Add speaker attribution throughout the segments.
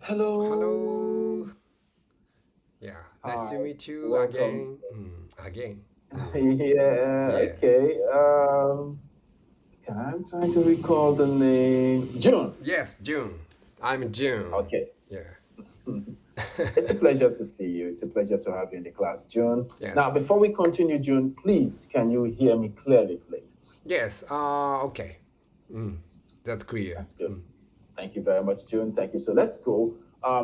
Speaker 1: Hello.
Speaker 2: Hello. Yeah, nice to
Speaker 1: Hi.
Speaker 2: meet you
Speaker 1: Welcome.
Speaker 2: again. Again.
Speaker 1: Yeah.
Speaker 2: Yeah.
Speaker 1: Okay. I'm trying to recall the name. June.
Speaker 2: Yes, June. I'm June.
Speaker 1: Okay.
Speaker 2: Yeah.
Speaker 1: It's a pleasure to see you. It's a pleasure to have you in the class, June. Now,
Speaker 2: Yes.
Speaker 1: before we continue, June, please, can you hear me clearly, please?
Speaker 2: Yes. Okay. Mm, that's clear.
Speaker 1: That's good. Thank you very much, June. Thank you. So let's go.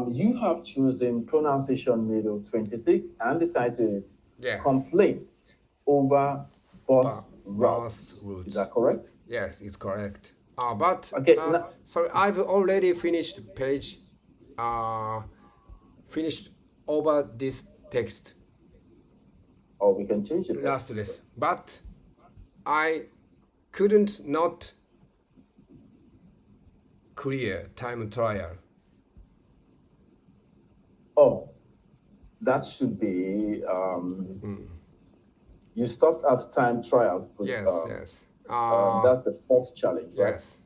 Speaker 1: You have chosen pronunciation middle 26, and the title is
Speaker 2: Yes.
Speaker 1: Complaints Over Bus
Speaker 2: Boss
Speaker 1: Routes. Is
Speaker 2: roots.
Speaker 1: that correct?
Speaker 2: Yes, it's correct. But
Speaker 1: Okay. Now,
Speaker 2: sorry, I've already finished page. Uh, finished over this text
Speaker 1: or we can change the
Speaker 2: last
Speaker 1: text.
Speaker 2: lesson, but I couldn't not clear time trial.
Speaker 1: Oh, that should be you stopped at time trials.
Speaker 2: Yes, yes.
Speaker 1: That's the fourth challenge, right?
Speaker 2: Yes.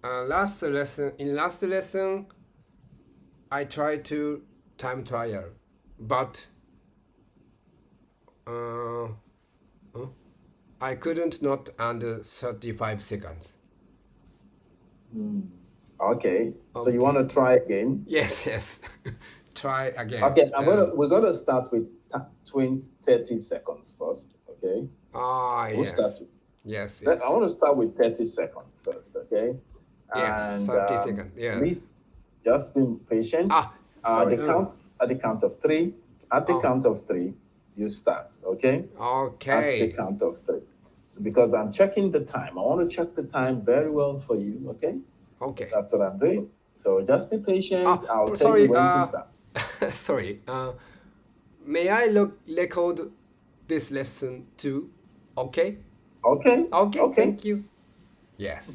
Speaker 2: Last lesson in last lesson, I tried to time trial, but uh, uh, I couldn't not under 35 seconds.
Speaker 1: Okay. So you want
Speaker 2: Okay.
Speaker 1: to try again?
Speaker 2: Yes, yes. Try again.
Speaker 1: Okay. We're gonna start with 20, 30 seconds first. Okay. So we'll start.
Speaker 2: Yes. Yes,
Speaker 1: I
Speaker 2: yes.
Speaker 1: want to start with 30 seconds first. Okay.
Speaker 2: Yes,
Speaker 1: And
Speaker 2: 30 seconds. Yes.
Speaker 1: please just be patient.
Speaker 2: Sorry.
Speaker 1: The count at the count of three. At the
Speaker 2: Oh,
Speaker 1: count of three, you start. Okay. At the
Speaker 2: okay.
Speaker 1: count of three. So because I'm checking the time, I want to check the time very well for you. Okay.
Speaker 2: Okay.
Speaker 1: That's what I'm doing. So just be patient. I'll tell you
Speaker 2: Sorry.
Speaker 1: when to start.
Speaker 2: Sorry. May I record this lesson too? Okay.
Speaker 1: Okay.
Speaker 2: Okay.
Speaker 1: Okay.
Speaker 2: Thank you. Yes.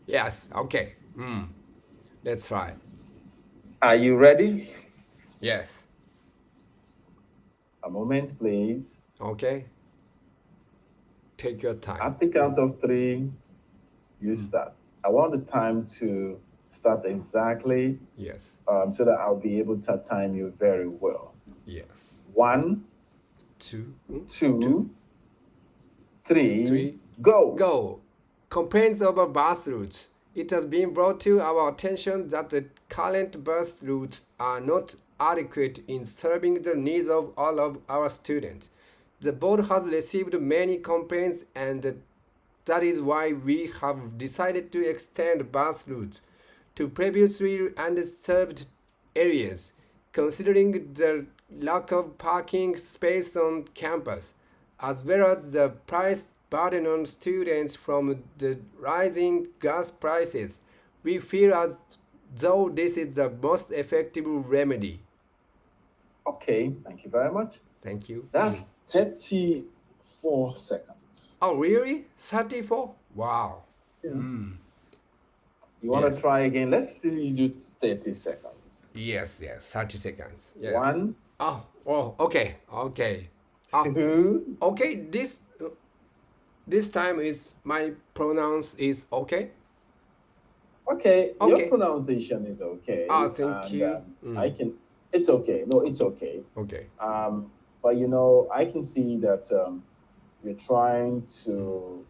Speaker 2: Yes. Okay. Let's try.
Speaker 1: Are you ready?
Speaker 2: Yes.
Speaker 1: A moment, please.
Speaker 2: Okay. Take your time.
Speaker 1: At the count of three, you start. I want the time to start exactly
Speaker 2: Yes.
Speaker 1: so that I'll be able to time you very well.
Speaker 2: Yes.
Speaker 1: One,
Speaker 2: Two. Two.
Speaker 1: two, three,
Speaker 2: Three.
Speaker 1: go.
Speaker 2: Go. Complaints over bus routes. It has been brought to our attention that the current bus routes are not adequate in serving the needs of all of our students. The board has received many complaints, and that is why we have decided to extend bus routes to previously underserved areas, considering the lack of parking space on campus, as well as the price burden on students from the rising gas prices. We feel as though this is the most effective remedy.
Speaker 1: Okay, thank you very much.
Speaker 2: Thank you.
Speaker 1: That's 34 seconds.
Speaker 2: Oh, really? 34? Wow.
Speaker 1: Yeah. You want to
Speaker 2: Yes.
Speaker 1: try again? Let's see you do 30 seconds.
Speaker 2: Yes, yes. 30 seconds. Yes.
Speaker 1: One,
Speaker 2: Okay. Okay. Ah,
Speaker 1: two.
Speaker 2: okay. This time is my pronounce is okay.
Speaker 1: Okay, your
Speaker 2: Okay.
Speaker 1: pronunciation is okay,
Speaker 2: Thank
Speaker 1: and
Speaker 2: you.
Speaker 1: I can. It's okay. No, it's okay.
Speaker 2: Okay.
Speaker 1: But I can see that you're trying to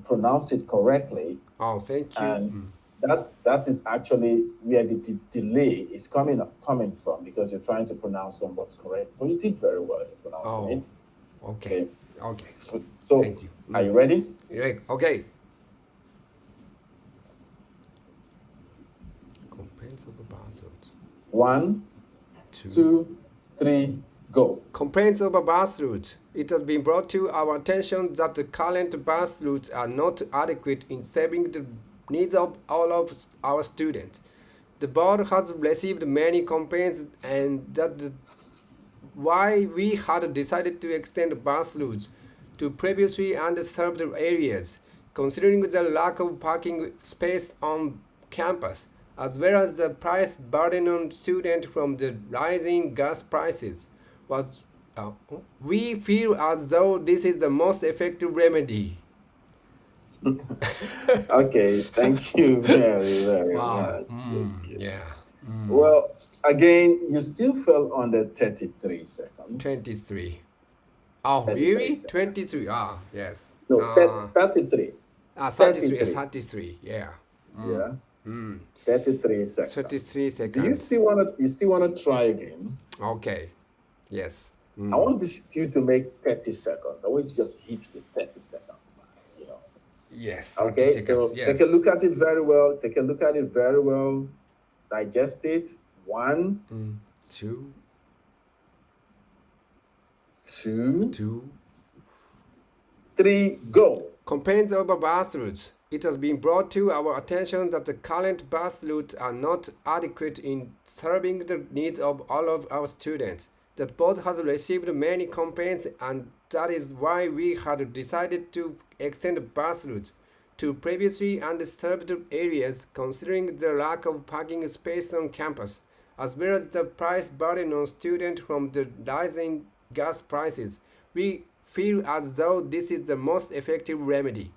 Speaker 1: pronounce it correctly,
Speaker 2: Thank you.
Speaker 1: and that is actually where the delay is coming from because you're trying to pronounce them what's correct. But you did very well in pronouncing
Speaker 2: Oh,
Speaker 1: it.
Speaker 2: okay.
Speaker 1: Okay,
Speaker 2: Okay.
Speaker 1: so
Speaker 2: Thank you.
Speaker 1: are you ready?
Speaker 2: Right. Okay. Complaints over bus routes.
Speaker 1: One,
Speaker 2: Two.
Speaker 1: two, three, go.
Speaker 2: Complaints over bus routes. It has been brought to our attention that the current bus routes are not adequate in serving the needs of all of our students. The board has received many complaints, and why we had decided to extend bus routes to previously underserved areas, considering the lack of parking space on campus, as well as the price burden on students from the rising gas prices. Was We feel as though this is the most effective remedy.
Speaker 1: Okay, thank you very
Speaker 2: Wow.
Speaker 1: much. Thank you.
Speaker 2: Yeah.
Speaker 1: Well, again, you still fell under 33 seconds.
Speaker 2: 23. Oh,
Speaker 1: 33
Speaker 2: really?
Speaker 1: seconds.
Speaker 2: 23. Ah, yes.
Speaker 1: No, 33.
Speaker 2: 33.
Speaker 1: 33.
Speaker 2: 33. Yeah.
Speaker 1: Yeah. 33 seconds.
Speaker 2: 33 seconds.
Speaker 1: Do you still wanna try again?
Speaker 2: Okay. Yes.
Speaker 1: I want you to make 30 seconds. I want you to just hit the 30 seconds mark,
Speaker 2: Yes. 30
Speaker 1: Okay,
Speaker 2: seconds.
Speaker 1: so
Speaker 2: Yes.
Speaker 1: take a look at it very well. Take a look at it very well. Digest it. 1,
Speaker 2: 2,
Speaker 1: 2, 3, go.
Speaker 2: Complaints over bus routes. It has been brought to our attention that the current bus routes are not adequate in serving the needs of all of our students. The board has received many complaints, and that is why we had decided to extend the bus route to previously unserved areas, considering the lack of parking space on campus, as well as the price burden on students from the rising gas prices. We feel as though this is the most effective remedy.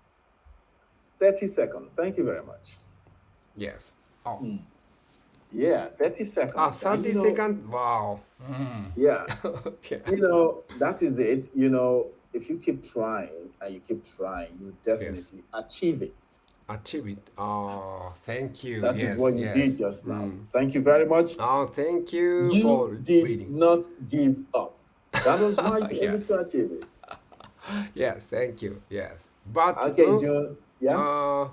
Speaker 1: 30 seconds. Thank you very much.
Speaker 2: Yes. Oh.
Speaker 1: Yeah, 30 seconds.
Speaker 2: 30 seconds? Wow.
Speaker 1: Yeah.
Speaker 2: Yeah.
Speaker 1: That is it. If you keep trying and you keep trying, you definitely achieve it.
Speaker 2: Achieve it. Oh, thank you.
Speaker 1: That
Speaker 2: Yes,
Speaker 1: is what you
Speaker 2: yes.
Speaker 1: did just now. Thank you very much.
Speaker 2: Oh, thank you for
Speaker 1: You did
Speaker 2: reading.
Speaker 1: not give up. That was why you were able
Speaker 2: Yes.
Speaker 1: to achieve it.
Speaker 2: Yes, thank you. Yes. But
Speaker 1: Okay, June. Yeah.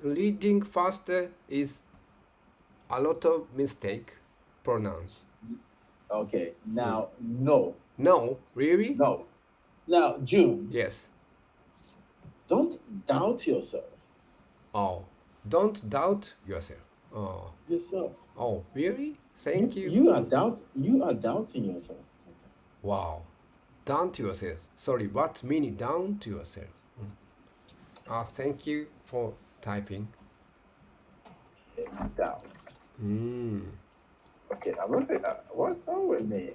Speaker 2: Reading faster is a lot of mistake pronounce.
Speaker 1: Okay. Now, no.
Speaker 2: No, really?
Speaker 1: No. Now, June,
Speaker 2: Yes.
Speaker 1: don't doubt yourself.
Speaker 2: Oh, don't doubt yourself. Oh, really? Thank you.
Speaker 1: You are doubting yourself.
Speaker 2: Wow. Down to yourself. Sorry, what meaning down to yourself? Thank you for typing.
Speaker 1: Doubt. Okay, I'm looking at what's wrong with me.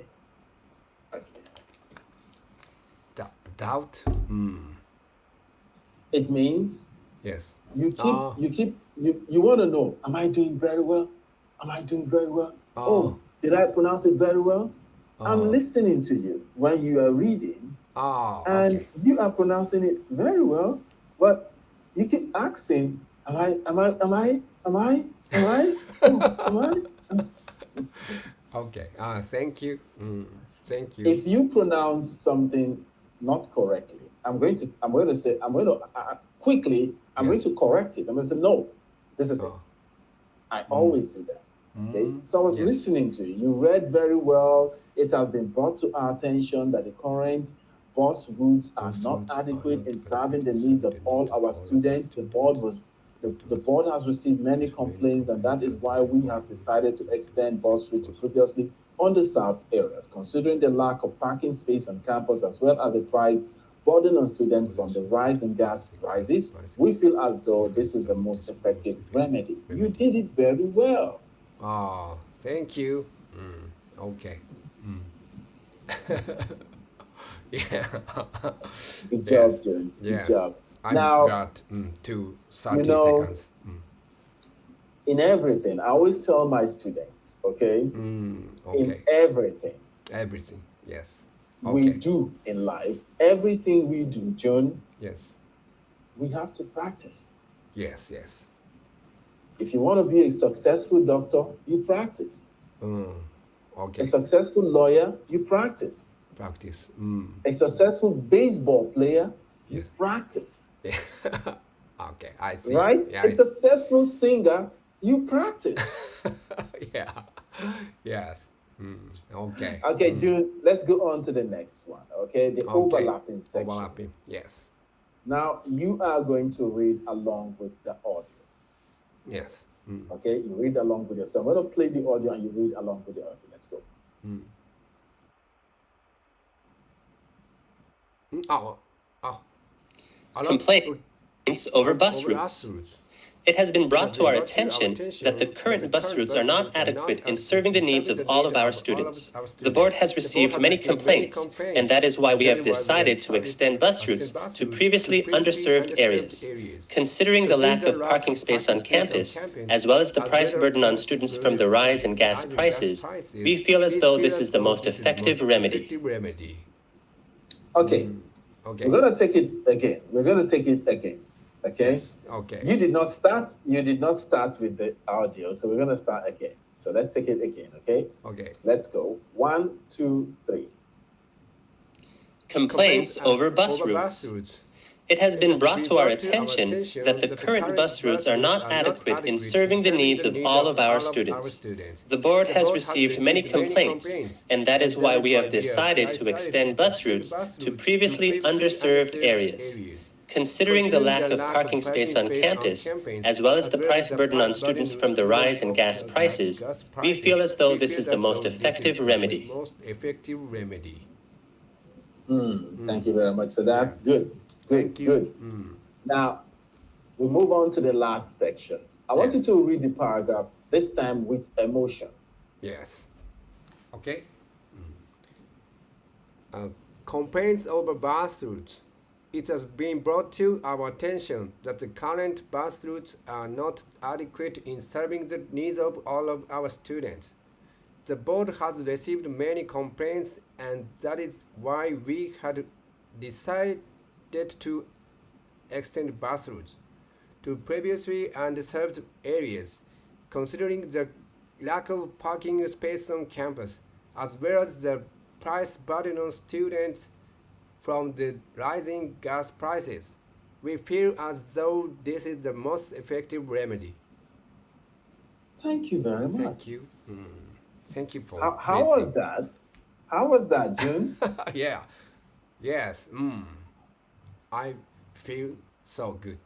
Speaker 1: Okay.
Speaker 2: Doubt?
Speaker 1: It means
Speaker 2: Yes.
Speaker 1: you want to know, am I doing very well? Am I doing very well? Did I pronounce it very well? I'm listening to you when you are reading, and
Speaker 2: Okay.
Speaker 1: you are pronouncing it very well, but you keep asking, am I?
Speaker 2: Okay. Thank you. Thank you.
Speaker 1: If you pronounce something not correctly, I'm going to quickly correct it. I'm going to say, no, this is it. I always do that. Okay. So I was listening to you. You read very well. It has been brought to our attention that the current bus routes are not adequate in serving the needs of all our students. The board has received many complaints, and that is why we have decided to extend bus route to previously underserved areas, considering the lack of parking space on campus as well as the price burden on students from the rise in gas prices. We feel as though this is the most effective remedy. You did it very well.
Speaker 2: Thank you. Okay. Yeah.
Speaker 1: Good job, June. Good job.
Speaker 2: I
Speaker 1: Now,
Speaker 2: got to 30 seconds.
Speaker 1: In everything, I always tell my students, okay? In everything.
Speaker 2: Everything, yes.
Speaker 1: We do in life, everything we do, John,
Speaker 2: Yes.
Speaker 1: we have to practice.
Speaker 2: Yes, yes.
Speaker 1: If you want to be a successful doctor, you practice.
Speaker 2: Okay.
Speaker 1: A successful lawyer, you practice.
Speaker 2: Practice.
Speaker 1: A successful baseball player, you practice.
Speaker 2: Yeah. Okay, I see.
Speaker 1: Right?
Speaker 2: Yeah,
Speaker 1: A successful singer, you practice.
Speaker 2: Yeah. Yes. Okay.
Speaker 1: Okay, June, let's go on to the next one. Okay, the overlapping section.
Speaker 2: Overlapping, yes.
Speaker 1: Now, you are going to read along with the audio.
Speaker 2: Yes.
Speaker 1: Okay, you read along with it. So I'm going to play the audio and you read along with the audio. Let's go.
Speaker 3: Complaints over bus routes. It has been brought to our attention that the current bus routes are not adequate in serving the needs of all of our students. The board has received many complaints, and that is why we have decided to extend bus routes to previously underserved areas. Considering the lack of parking space on campus, as well as the price burden on students from the rise in gas prices, we feel as though this is the most effective remedy.
Speaker 1: Okay. We're going to take it again. Okay.
Speaker 2: Okay.
Speaker 1: You did not start with the audio, so we're going to start again. So let's take it again, okay?
Speaker 2: Okay.
Speaker 1: Let's go. 1, 2, 3.
Speaker 3: Complaints over bus routes. It has been brought to our attention that the current bus routes are not adequate in serving the needs of all of our students. The board has received many complaints, and that is why we have decided to extend bus routes to previously underserved areas. Considering the lack of parking space on campus, as well as the price burden on students from the rise in gas prices, we feel as though this is the most effective remedy.
Speaker 1: Thank you very much for that. Good. Now, we move on to the last section. I want you to read the paragraph, this time with emotion.
Speaker 2: Yes. Okay. Complaints over bus routes. It has been brought to our attention that the current bus routes are not adequate in serving the needs of all of our students. The board has received many complaints, and that is why we had decided to extend bus routes to previously underserved areas, considering the lack of parking space on campus, as well as the price burden on students from the rising gas prices. We feel as though this is the most effective remedy.
Speaker 1: Thank you very much.
Speaker 2: Thank you. Thank you for
Speaker 1: How was that? How was that, June?
Speaker 2: Yeah. Yes. I feel so good.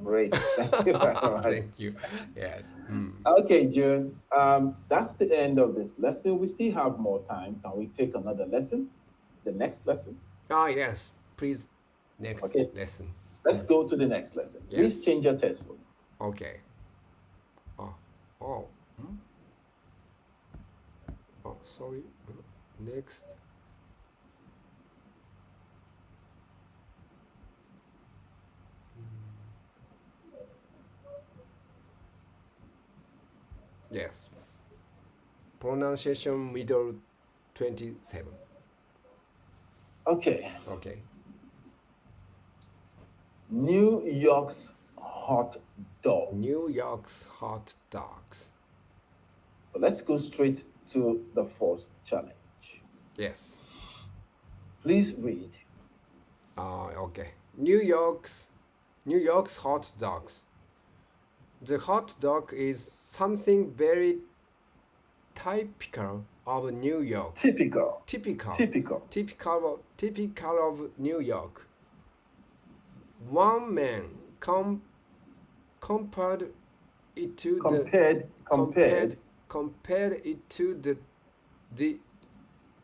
Speaker 1: Great. Thank you very much.
Speaker 2: Thank you. Yes.
Speaker 1: Okay, June. That's the end of this lesson. We still have more time. Can we take another lesson? The next lesson?
Speaker 2: Yes. Please, next lesson.
Speaker 1: Let's go to the next lesson.
Speaker 2: Yes.
Speaker 1: Please change your textbook.
Speaker 2: Okay. Sorry. Next. Yes. Pronunciation middle 27.
Speaker 1: Okay.
Speaker 2: Okay.
Speaker 1: New York's hot dogs.
Speaker 2: New York's hot dogs.
Speaker 1: So let's go straight to the first challenge.
Speaker 2: Yes.
Speaker 1: Please read.
Speaker 2: Okay. New York's hot dogs. The hot dog is something very typical of New York.
Speaker 1: Typical
Speaker 2: of New York. One man compared it to the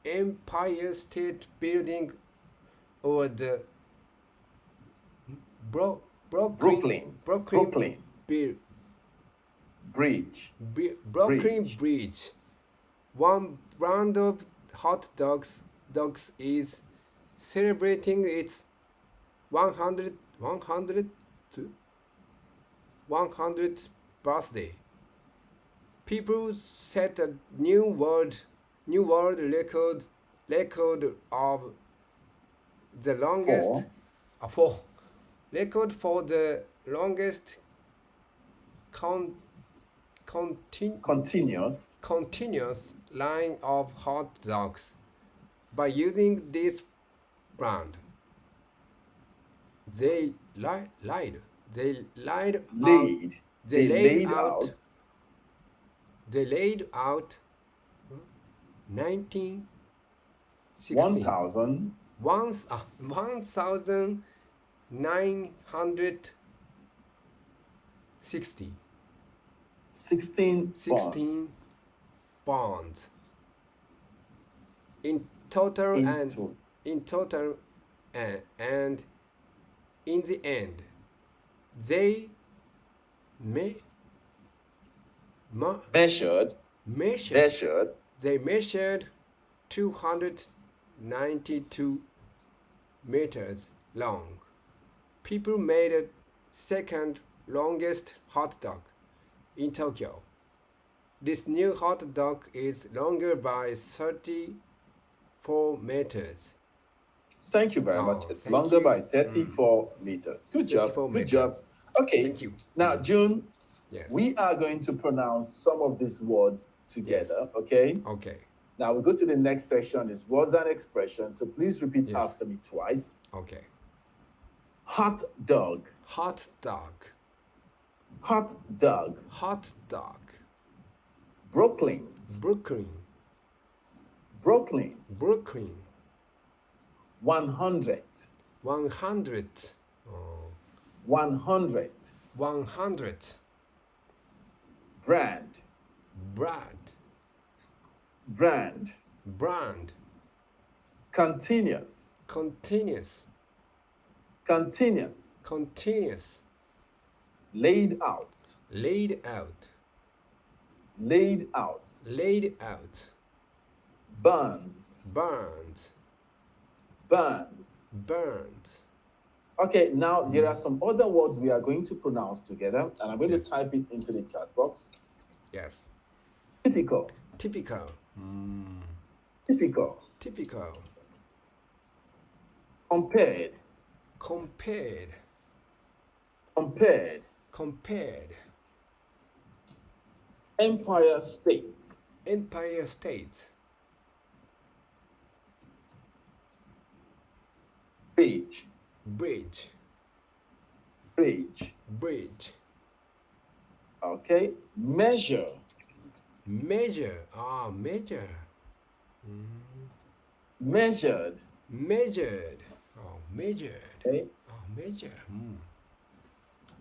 Speaker 2: Empire State Building or the Brooklyn Bridge. One brand of hot dogs is celebrating its 100th birthday. People set a new world record of the longest for the longest continuous line of hot dogs by using this brand. They laid out 1960 16 bonds in total and in the end They
Speaker 1: measured.
Speaker 2: They measured 292 meters long. People made a second longest hot dog in Tokyo. This new hot dog is longer by 34 meters.
Speaker 1: Thank you very much. It's longer by 34 meters. Good job. Good job. Okay.
Speaker 2: Thank you.
Speaker 1: Now, June,
Speaker 2: Yes.
Speaker 1: we are going to pronounce some of these words together,
Speaker 2: Yes.
Speaker 1: okay?
Speaker 2: Okay.
Speaker 1: Now, we go to the next section. It's words and expressions. So please repeat
Speaker 2: Yes.
Speaker 1: after me twice.
Speaker 2: Okay.
Speaker 1: Hot dog.
Speaker 2: Hot dog.
Speaker 1: Hot dog.
Speaker 2: Hot dog.
Speaker 1: Brooklyn.
Speaker 2: Brooklyn.
Speaker 1: Brooklyn.
Speaker 2: Brooklyn.
Speaker 1: 100.
Speaker 2: 100. Oh.
Speaker 1: 100.
Speaker 2: 100.
Speaker 1: Brand.
Speaker 2: Brand.
Speaker 1: Brand.
Speaker 2: Brand.
Speaker 1: Continuous.
Speaker 2: Continuous.
Speaker 1: Continuous.
Speaker 2: Continuous.
Speaker 1: Laid out.
Speaker 2: Laid out.
Speaker 1: Laid out.
Speaker 2: Laid out.
Speaker 1: Buns.
Speaker 2: Burned.
Speaker 1: Buns.
Speaker 2: Burned.
Speaker 1: Okay, now there are some other words we are going to pronounce together, and I'm going
Speaker 2: Yes.
Speaker 1: to type it into the chat box.
Speaker 2: Yes.
Speaker 1: Typical.
Speaker 2: Typical.
Speaker 1: Typical.
Speaker 2: Typical.
Speaker 1: Compared.
Speaker 2: Compared.
Speaker 1: Compared.
Speaker 2: Compared.
Speaker 1: Empire State.
Speaker 2: Empire State.
Speaker 1: Bridge.
Speaker 2: Bridge.
Speaker 1: Bridge.
Speaker 2: Bridge.
Speaker 1: Okay. Measure.
Speaker 2: Measure. Measure.
Speaker 1: Measured.
Speaker 2: Measured. Measured.
Speaker 1: Okay.
Speaker 2: Measure.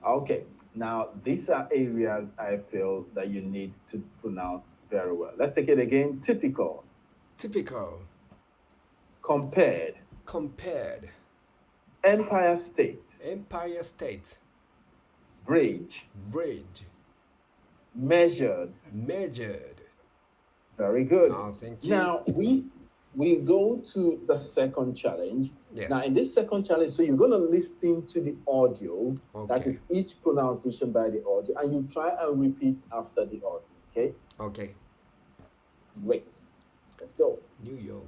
Speaker 1: Okay. Now, these are areas I feel that you need to pronounce very well. Let's take it again. Typical.
Speaker 2: Typical.
Speaker 1: Compared.
Speaker 2: Compared.
Speaker 1: Empire State.
Speaker 2: Empire State.
Speaker 1: Bridge.
Speaker 2: Bridge.
Speaker 1: Measured.
Speaker 2: Measured.
Speaker 1: Very good.
Speaker 2: Thank you.
Speaker 1: Now, we go to the second challenge.
Speaker 2: Yes.
Speaker 1: Now, in this second challenge, so you're going to listen to the audio. That
Speaker 2: Okay.
Speaker 1: is each pronunciation by the audio, and you try and repeat after the audio. Okay?
Speaker 2: Okay.
Speaker 3: Great. Let's go.
Speaker 2: New York.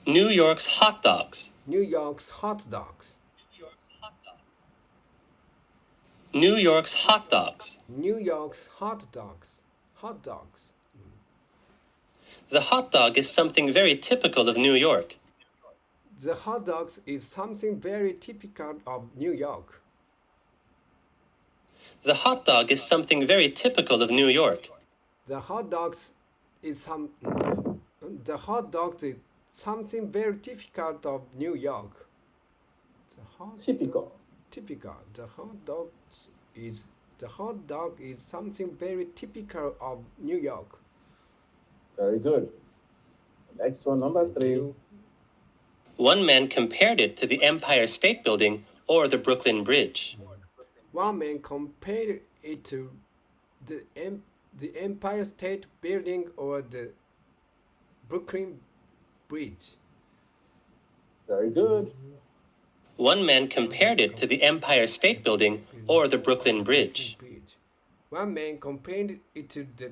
Speaker 3: New York's hot dogs.
Speaker 2: New York's hot dogs.
Speaker 3: New York's hot dogs.
Speaker 2: New York's hot dogs. Hot dogs.
Speaker 3: The hot dog is something very typical of New York.
Speaker 2: The hot dogs is something very typical of New York.
Speaker 3: The hot dog is something very typical of New York.
Speaker 2: The hot dogs is the hot dog is something very difficult of New York.
Speaker 1: Typical.
Speaker 2: Typical. The hot dog is something very typical of New York.
Speaker 1: Very good. Next one, number 3.
Speaker 3: One man compared it to the Empire State Building or the Brooklyn Bridge.
Speaker 2: One man compared it to the Empire State Building or the Brooklyn Bridge.
Speaker 1: Very good.
Speaker 3: One man compared it to the Empire State Building or the Brooklyn Bridge.
Speaker 2: One man compared it to the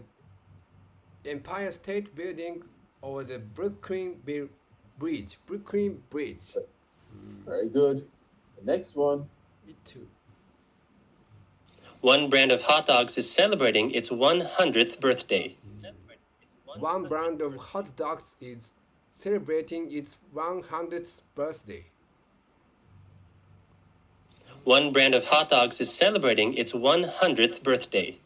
Speaker 2: Empire State Building or the Brooklyn Bridge. Brooklyn Bridge.
Speaker 1: Very good. The next one.
Speaker 2: It too.
Speaker 3: One brand of hot dogs is celebrating its 100th birthday.
Speaker 2: One brand of hot dogs is celebrating its 100th birthday.
Speaker 3: One brand of hot dogs is celebrating its 100th birthday.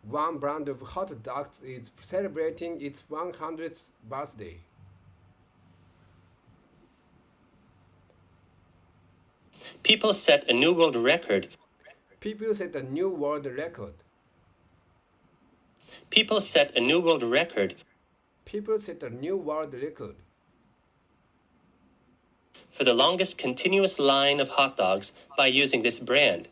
Speaker 2: One brand of hot dogs is celebrating its 100th birthday.
Speaker 3: People set a new world record.
Speaker 2: People set a new world record.
Speaker 3: People set a new world record
Speaker 2: People set a new world record
Speaker 3: For the longest continuous line of hot dogs by using this brand.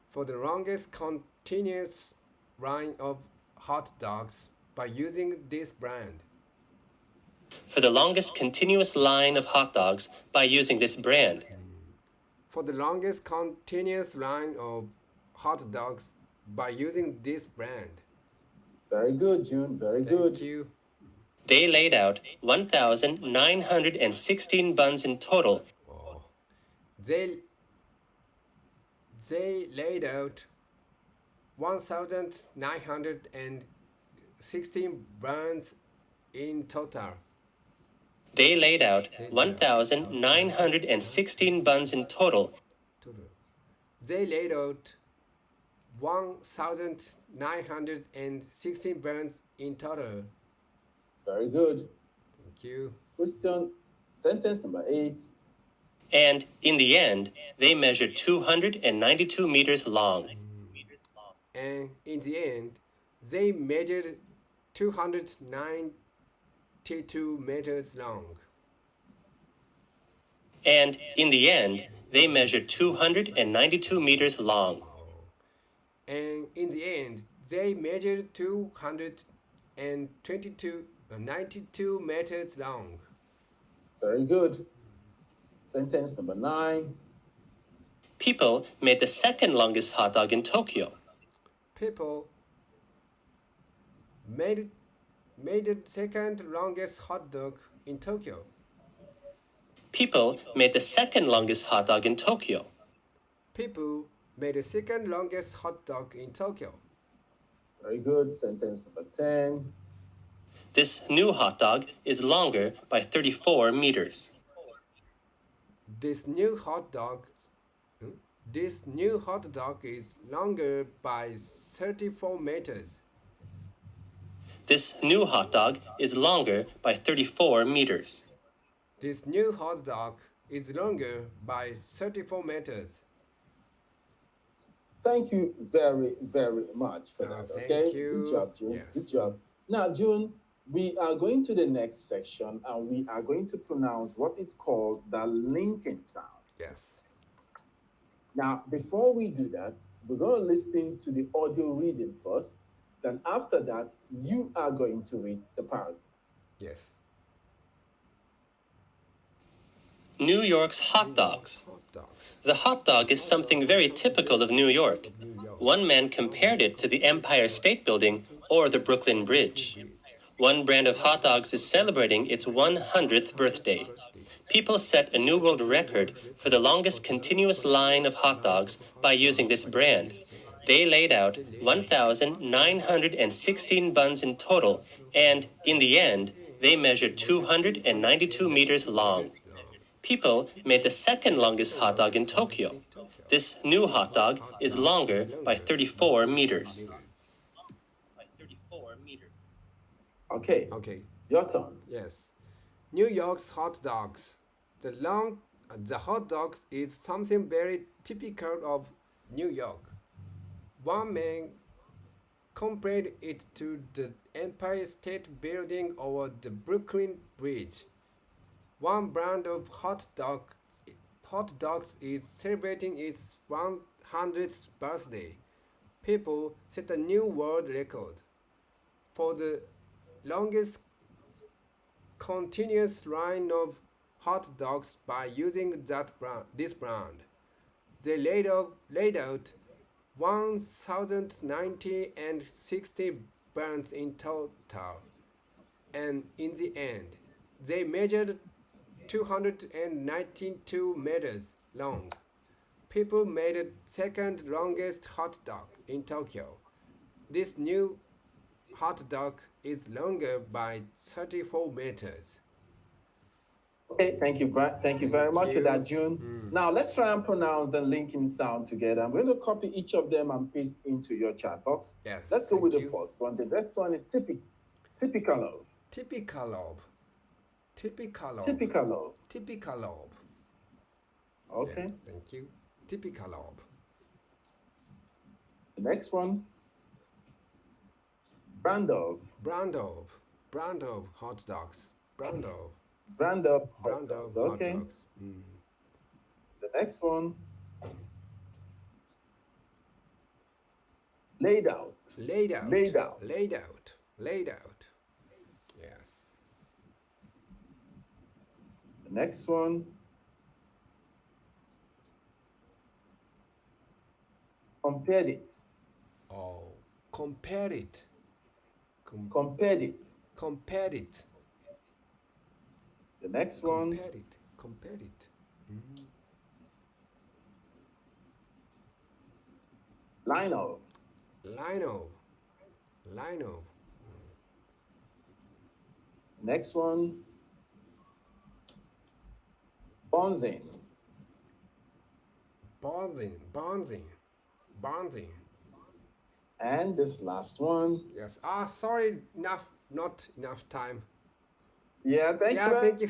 Speaker 2: For the longest continuous line of hot dogs by using this brand.
Speaker 3: For the longest continuous line of hot dogs by using this brand.
Speaker 2: For the longest continuous line of hot dogs by using this brand.
Speaker 1: Very good, June. Very good.
Speaker 2: Thank you.
Speaker 3: They laid out 1,916 buns in total.
Speaker 2: Oh. They laid out 1,916 buns in total.
Speaker 3: They laid out 1,916 buns in total.
Speaker 2: They laid out 1,916 buns in total.
Speaker 1: Very good.
Speaker 2: Thank you.
Speaker 1: Question, sentence number 8.
Speaker 3: And in the end, they measured 292 meters long.
Speaker 2: And in the end, they measured 292 meters long.
Speaker 3: And in the end, they measured 292 meters long.
Speaker 2: And in the end, they measured 292 meters long.
Speaker 1: Very good. Sentence number 9.
Speaker 3: People made the second longest hot dog in Tokyo.
Speaker 2: People made the second longest hot dog in Tokyo.
Speaker 3: People made the second longest hot dog in Tokyo.
Speaker 2: People made the second longest hot dog in Tokyo.
Speaker 1: Very good. Sentence number 10.
Speaker 3: This new hot dog is longer by 34 meters.
Speaker 2: This new hot dog is longer by 34 meters.
Speaker 3: This new hot dog is longer by 34 meters.
Speaker 2: This new hot dog is longer by 34 meters.
Speaker 1: Thank you very, very much for that.
Speaker 2: Thank
Speaker 1: Okay.
Speaker 2: you.
Speaker 1: Good job, June.
Speaker 2: Yes.
Speaker 1: Good job. Now, June, we are going to the next section and we are going to pronounce what is called the linking sound.
Speaker 2: Yes.
Speaker 1: Now, before we do that, we're going to listen to the audio reading first. Then after that, you are going to read the paragraph.
Speaker 2: Yes.
Speaker 3: New York's hot dogs.
Speaker 2: Hot dogs.
Speaker 3: The hot dog is something very typical of New York. One man compared it to the Empire State Building or the Brooklyn Bridge. One brand of hot dogs is celebrating its 100th birthday. People set a new world record for the longest continuous line of hot dogs by using this brand. They laid out 1,916 buns in total, and in the end, they measured 292 meters long. People made the second longest hot dog in Tokyo. This new hot dog is longer by 34 meters.
Speaker 1: Okay.
Speaker 2: Okay.
Speaker 1: Your turn.
Speaker 2: Yes. New York's hot dogs. The hot dog is something very typical of New York. One man compared it to the Empire State Building or the Brooklyn Bridge. One brand of hot dogs is celebrating its 100th birthday. People set a new world record for the longest continuous line of hot dogs by using this brand. They laid out 1,060 buns in total, and in the end, they measured 292 meters long. People made the second longest hot dog in Tokyo. This new hot dog is longer by 34 meters.
Speaker 1: Okay, thank you very much for that, June. Now let's try and pronounce the linking sound together. I'm going to copy each of them and paste into your chat box.
Speaker 2: Yes.
Speaker 1: Let's go with the first one. The next one is typical of.
Speaker 2: Typical of. Typical of.
Speaker 1: Typical of.
Speaker 2: Typical of.
Speaker 1: Okay.
Speaker 2: Yeah, thank you. Typical of.
Speaker 1: The next one. Brand of.
Speaker 2: Brand of. Brand of hot dogs. Brand of.
Speaker 1: Brand of.
Speaker 2: Brand of
Speaker 1: Okay.
Speaker 2: hot dogs.
Speaker 1: The next one. Laid out.
Speaker 2: Laid out.
Speaker 1: Laid out.
Speaker 2: Laid out. Laid out. Yes.
Speaker 1: The next one. Compared it.
Speaker 2: Oh, compared it.
Speaker 1: Compared it.
Speaker 2: Compared it.
Speaker 1: The next one.
Speaker 2: Compared it. Compared it.
Speaker 1: Line of.
Speaker 2: Line of. Line of.
Speaker 1: Next one. Bonzing.
Speaker 2: Bonding. Bonding. Bonding.
Speaker 1: And this last one.
Speaker 2: Yes. Sorry, not enough time.
Speaker 1: Yeah, thank you.
Speaker 2: Thank you.